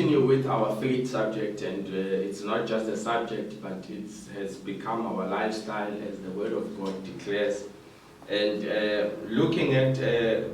continue with our faith subject, and it's not just a subject, but it has become our lifestyle as the Word of God declares. And looking at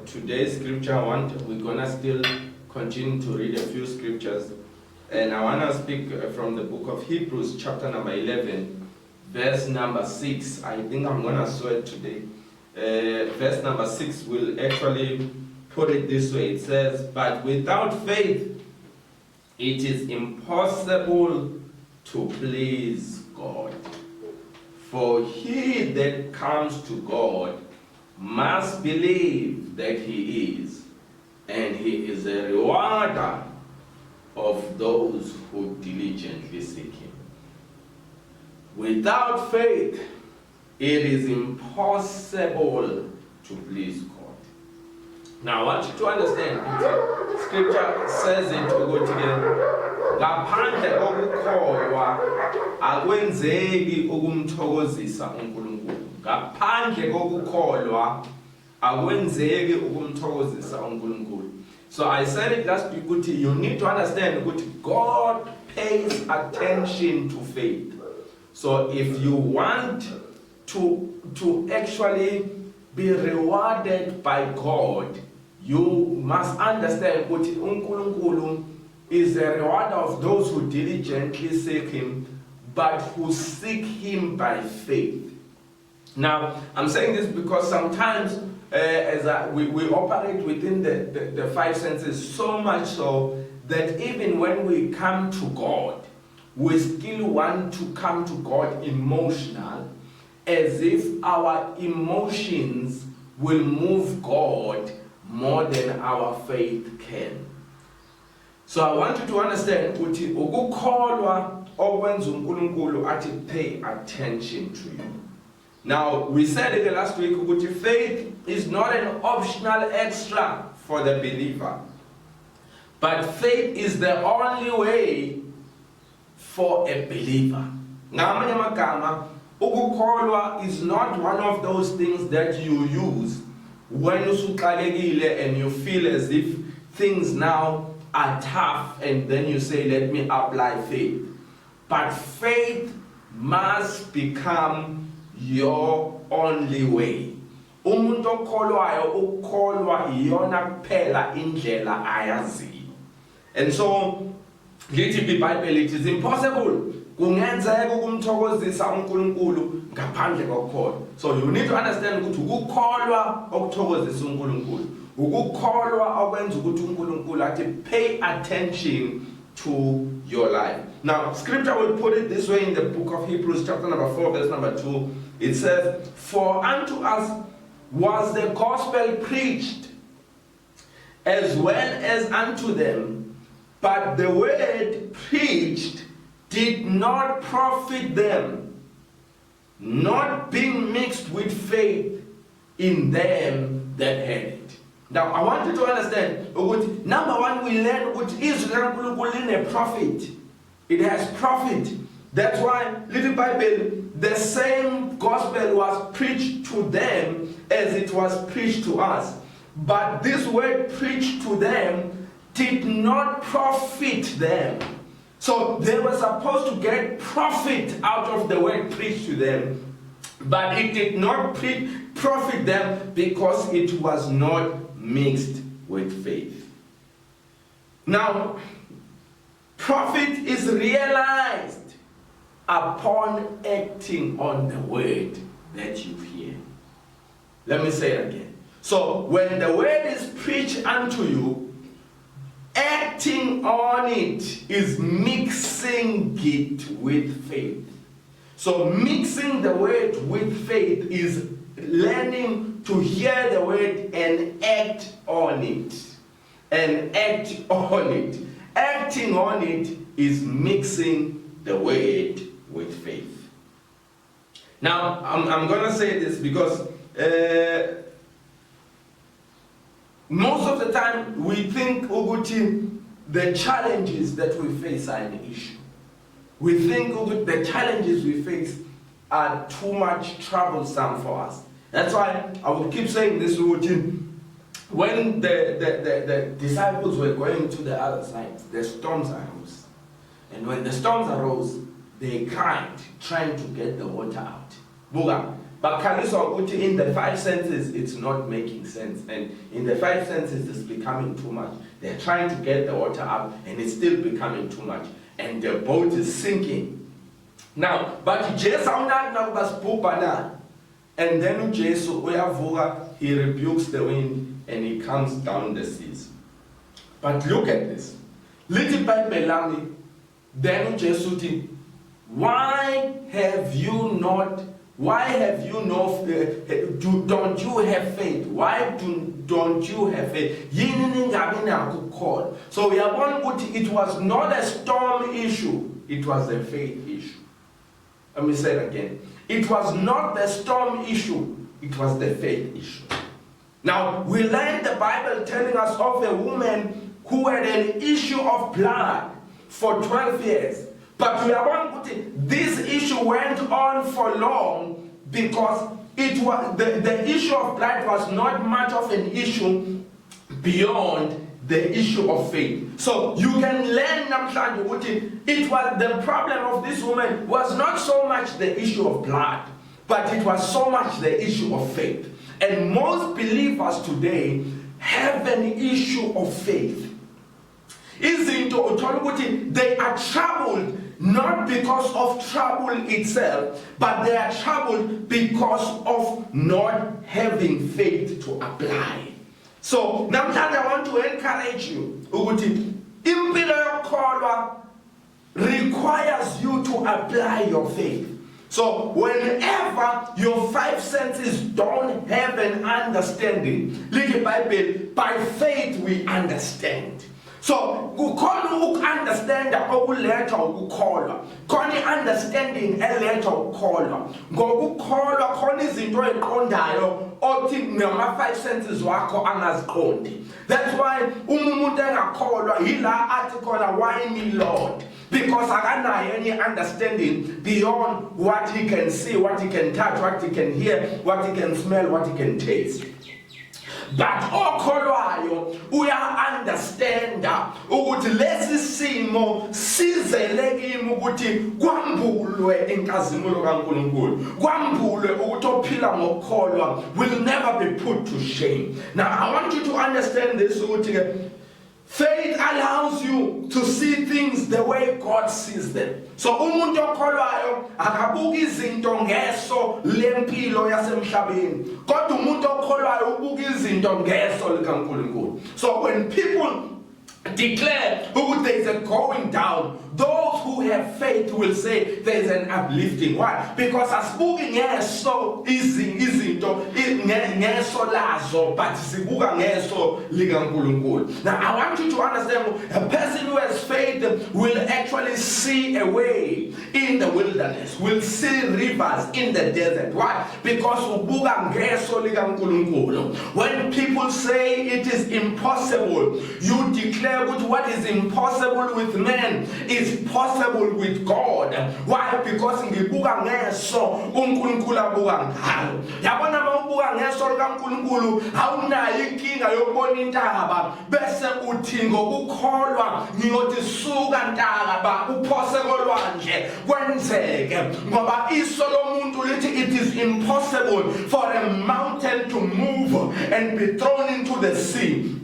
today's scripture, we're gonna still continue to read a few scriptures, and I wanna speak from the book of Hebrews, chapter number 11, verse number 6. I think I'm gonna swear today. Verse number 6 will actually put it this way. It says, "But without faith, it is impossible to please God. For he that comes to God must believe that he is, and he is a rewarder of those who diligently seek him." Without faith, it is impossible to please God. Now, I want you to understand, scripture says it ukuthi ngaphandle kokukholwa akwenzeki ukumthokozisa uNkulunkulu. Ngaphandle kokukholwa akwenzeki ukumthokozisa uNkulunkulu. So I said it last week ukuthi you need to understand ukuthi God pays attention to faith. So if you want to actually be rewarded by God, you must understand that uNkulunkulu is a rewarder of those who diligently seek him, but who seek him by faith. Now, I'm saying this because sometimes we operate within the five senses so much so that even when we come to God, we still want to come to God emotional, as if our emotions will move God more than our faith can. So I want you to understand ukuthi ukukholwa okwenza uNkulunkulu athi pay attention to you. Now, we said it last week ukuthi faith is not an optional extra for the believer, but faith is the only way for a believer. Ngamanye amagama, ukukholwa is not one of those things that you use when usuxakekile and you feel as if things now are tough and then you say, let me apply faith. But faith must become your only way. Umuntu okholwayo ukholwa iyona kuphela indlela ayaziyo. And so lithi iBhayibheli, it is impossible kungenzeka ukumthokozisa uNkulunkulu ngaphandle kokukholwa. So you need to understand ukuthi ukukholwa okuthokozisa uNkulunkulu, ukukholwa okwenza ukuthi uNkulunkulu athi pay attention to your life. Now, scripture will put it this way in the book of Hebrews, chapter number 4, verse number 2. It says, "For unto us was the gospel preached, as well as unto them, but the word preached did not profit them, not being mixed with faith in them that had it." Now, I want you to understand, number one, we learn what Israel in a prophet. It has profit. That's why, little Bible, the same gospel was preached to them as it was preached to us. But this word preached to them did not profit them. So they were supposed to get profit out of the word preached to them, but it did not profit them because it was not mixed with faith. Now, profit is realized upon acting on the word that you hear. Let me say it again. So when the word is preached unto you, acting on it is mixing it with faith. So mixing the word with faith is learning to hear the word and act on it. And act on it. Acting on it is mixing the word with faith. Now, I'm going to say this because most of the time we think the challenges that we face are an issue. We think the challenges we face are too much troublesome for us. That's why I will keep saying this routine. when the disciples were going to the other side, the storms arose. And when the storms arose, they cried, trying to get the water out. Buga. But in the five senses, it's not making sense. And in the five senses, it's becoming too much. They're trying to get the water out, and it's still becoming too much. And the boat is sinking. Now, but Jesus, and then Jesus, he rebukes the wind, and he calms down the seas. But look at this. Little Bible, then Jesus said, why have you not? Don't you have faith? Why don't you have faith? So we are going to, it was not a storm issue, it was a faith issue. Let me say it again. It was not the storm issue, it was the faith issue. Now, we learned the Bible telling us of a woman who had an issue of blood for 12 years. But we are going to, this issue went on for long because it was the issue of blood was not much of an issue beyond the issue of faith. So you can learn it was the problem of this woman was not so much the issue of blood, but it was so much the issue of faith. And most believers today have an issue of faith. They are troubled not because of trouble itself, but they are troubled because of not having faith to apply. So now I want to encourage you. Impilo yokholwa requires you to apply your faith. So whenever your five senses don't have an understanding, by faith we understand. So kukhona understand okuletha ukukholwa, khona understanding eletha ukukholwa. Ngokukholwa khona izinto eziqondayo othi nama five senses wakho angaziqondi. That's why umuntu engakholwa yila athi khona why me Lord, because akanayo any understanding beyond what he can see, what he can touch, what he can hear, what he can smell, what he can taste. But okholwayo uya-understanda ukuthi lesi simo sizele kimi ukuthi kwambulwe inkazimulo kaNkulunkulu, kwambulwe ukuthi ophila ngokukholwa will never be put to shame. Now I want you to understand this ukuthi faith allows you to see things the way God sees them. So umuntu okholwayo akabuki izinto ngeso lempilo yasemhlabeni, kodwa umuntu okholwayo ubuka izinto ngeso likaNkulunkulu. So when people declare there is a going down, those who have faith will say there is an uplifting. Why? Because asibuki ngeso izinto ngeso lazo, but sibuka ngeso likaNkulunkulu. Now I want you to understand, a person who has faith will actually see a way in the wilderness, will see rivers in the desert. Why? Because ubuka ngeso likaNkulunkulu. When people say it is impossible, you declare what is impossible with men is possible with God. Why? Because ngibuka ngeso uNkulunkulu abuka ngalo. Yabona mawubuka ngeso likaNkulunkulu awunayo inkinga yokubona intaba bese uthi ngokukholwa ngiyothi suka ntaba uphose kolwandle kwenzeke, ngoba iso lomuntu lithi it is impossible for a mountain to move and be thrown into the sea.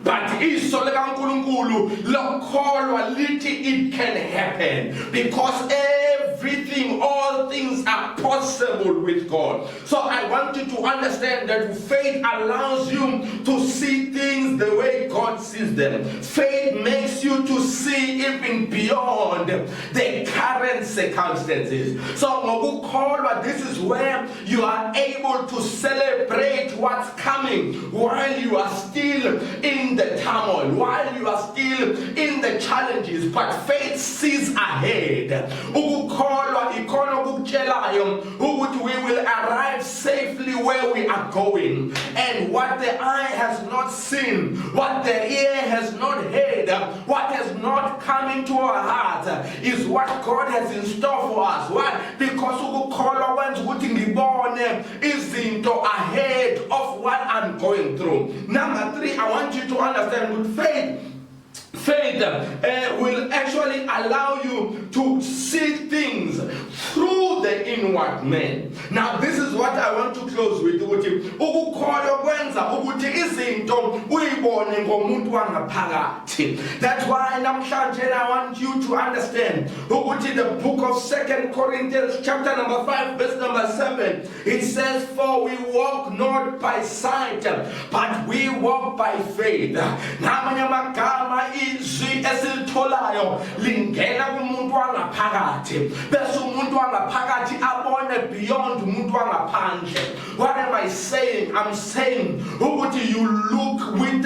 But iso likaNkulunkulu lokholwa lithi it can happen, because everything, all things are possible with God. So I want you to understand that faith allows you to see things the way God sees them. Faith makes you to see even beyond the current circumstances. So ngokukholwa, this is where you are able to celebrate what's coming while you are still in the turmoil, while you are still in the challenges. But faith sees ahead. We will arrive safely where we are going. And what the eye has not seen, what the ear has not heard, what has not come into our heart is what God has in store for us. Why? Because ukukholwa kwenza ukuthi ngibone izinto ahead of what I'm going through. Number 3, I want you to understand with faith will actually allow you to see things through the inward man. Now this is what I want to close with. Ukukholwa kwenza ukuthi izinto uyibone ngomuntu wangaphakathi. That's why namhlanje I want you to understand ukuthi the book of 2 Corinthians chapter number 5 verse number 7, it says, for we walk not by sight but we walk by faith. Namanye amagama izwi esilitholayo lingena kumuntu wangaphakathi bese umuntu wangaphakathi abone beyond umuntu wangaphandle. What am I saying? I'm saying ukuthi you look with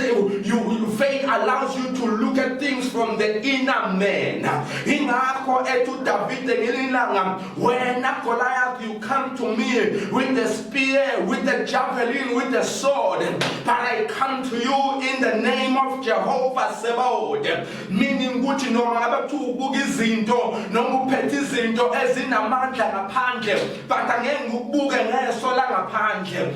faith allows you to look at things from the inner man. Ingakho ethu David ngelilanga, wena Goliath, you come to me with the spear, with the javelin, with the sword, but I come to you in the name of Jehovah Sabaoth. Meaning ukuthi noma ngabe ubuka izinto noma uphethe izinto ezinamandla ngaphandle, but angeke ukubuke ngeso la ngaphandle.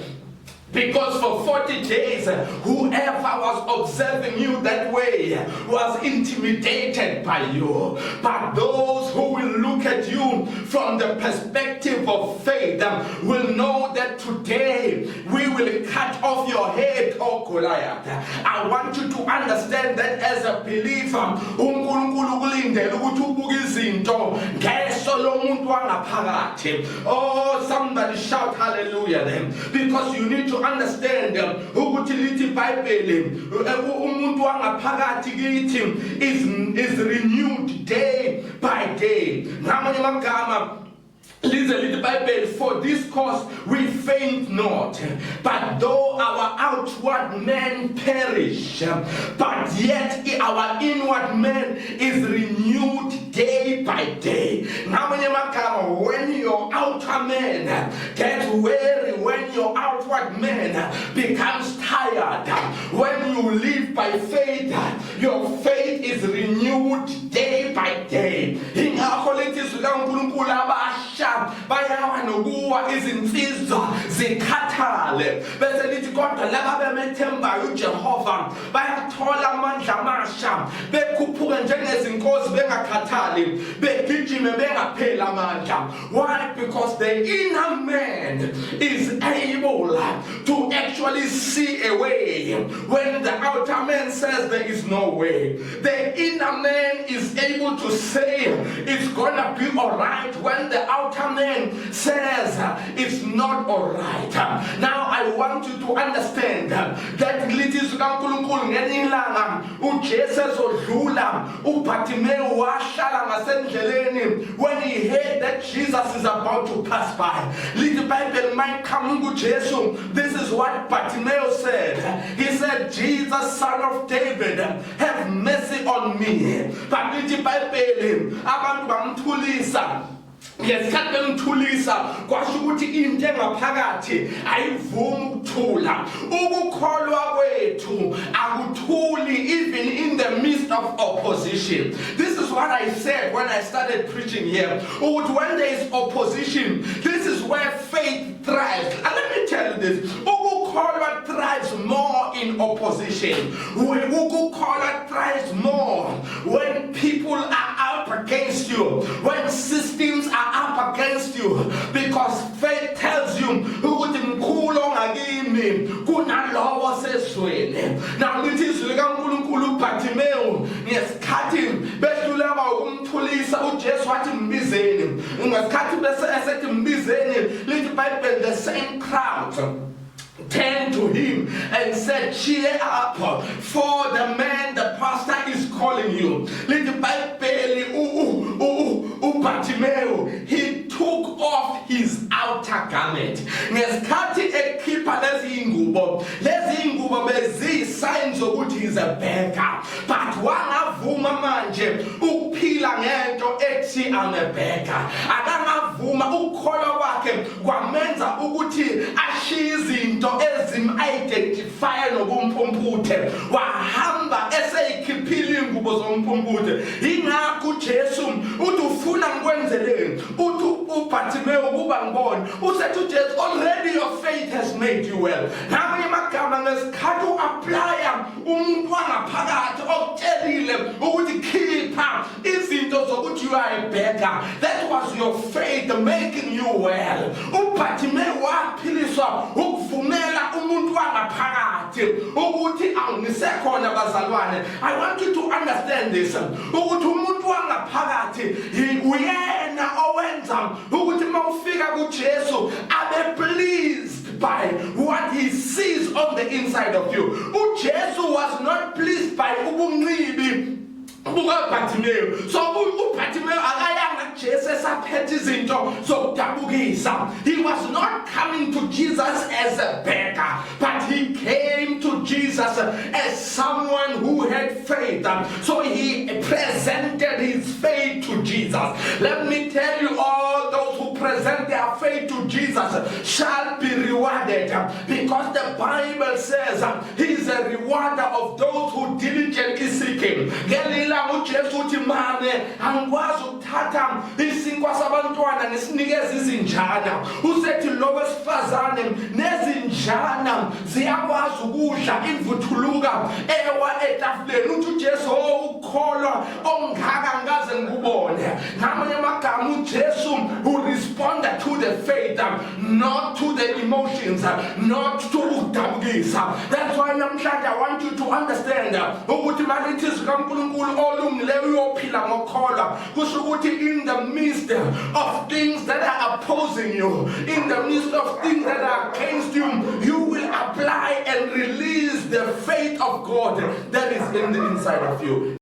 Because for 40 days, whoever was observing you that way was intimidated by you. But those who will look at you from the perspective of faith will know that today we will cut off your head, O Goliath. I want you to understand that as a believer, oh, somebody shout hallelujah then. Because you need to understand ukuthi lithi iBhayibheli umuntu wangaphakathi kithi is renewed day by day. Ngamanye amagama listen to the Bible, for this cause we faint not, but though our outward man perish, but yet our inward man is renewed day by day. When your outer man gets weary, when your outward man becomes tired, when you live by faith, your faith is renewed day by day. Bayawa nokuwa izinsizwa zikhathale bese lithi kodwa laba bemethemba uJehova bayathola amandla amasha bekhuphuka njengezinkosi bengakhathali begijime bengapheli amandla. Why? Because the inner man is able to actually see a way when the outer man says there is no way. The inner man is able to say it's gonna be alright when the outer man says it's not alright. Now I want you to understand that lithi kaNkulunkulu ngelinlanga uJesu ezodlula uBhartimeyu washala ngasendleleni when he heard that Jesus is about to pass by. Lithi iBhayibheli might come kuJesu. This is what Bartimaeus said. He said, Jesus, son of David, have mercy on me. But lithi iBhayibheli abantu bamthulisa. Ngesikhathi bemthulisa kwasho ukuthi into engaphakathi ayivumi ukuthula. Ukukholwa kwethu akuthuli even in the midst of opposition. This is what I said when I started preaching here. When there is opposition, this is where faith thrives. And let me tell you this. Ukukholwa thrives more in opposition. Ukukholwa thrives more when people are up against you, when systems are up against you, because faith tells you now lithi likaNkulunkulu uBhartimeyu ngesikhathi behluleka ukumthulisa uJesu wathi mbizeni. Ngesikhathi bese esethi mbizeni lithi iBhayibheli the same crowd turned to him and said, cheer up, for the man, the pastor is calling you. Little Bible, Bartimaeus, he took off his outer garment. Ngesikhathi ekhipha lezi ingubo bezi signs ukuthi he's a beggar. But wangavuma manje ukuphila ngento ethi I'm a beggar. Akangavuma ukukholwa kwakhe kwamenza ukuthi ashiye izinto ezim-identifya nobumpumputhe, wahamba eseyikhiphile ingubo zomphumputhe. Ingakho uJesu uthi ufuna ngikwenzeleni, uthi uBhartimeyu ukuba ngibone, usethi uJesu already your faith has made you well. Ngamanye amagama ngesikhathi u-aplya umuntu wangaphakathi okutshelile ukuthi khipha izinto zokuthi you are a beggar, that was your faith making you well. uBhartimeyu waphiliswa ukuvumela umuntu wangaphakathi ukuthi awunisekhona bazalwane. I want you to understand this, ukuthi umuntu wangaphakathi uyena owenza ukuthi mawufika kuJesu abe pleased by what he sees on the inside of you. uJesu was not pleased by ubunqibi bukaBhartimeyu. So uBhartimeyu akayanga kuJesu esaphethe izinto zokudabukisa. He was not coming to Jesus as a beggar, but he came to Jesus as someone who had faith. So he presented his faith to Jesus. Let me tell you, all those who present their faith to Jesus shall be rewarded, because the Bible says he is a rewarder of those who diligently seek him. uJesu uthi mane angikwazi ukuthatha isinkwa sabantwana nesinikeza izinjana. Usethi lo wesifazane nezinjana ziyakwazi ukudla imvuthuluka ewa etafuleni. Uthi uJesu ukholwa ongaka ngaze ngikubone. Ngamanye amagama uJesu who responded to the faith, not to the emotions, not to ukudabukisa. That's why namhlanje I want you to understand ukuthi malithi zikaNkulunkulu olungileyo uyophila ngokholwa, kusho ukuthi in the midst of things that are opposing you, in the midst of things that are against you, you will apply and release the faith of God that is in the inside of you.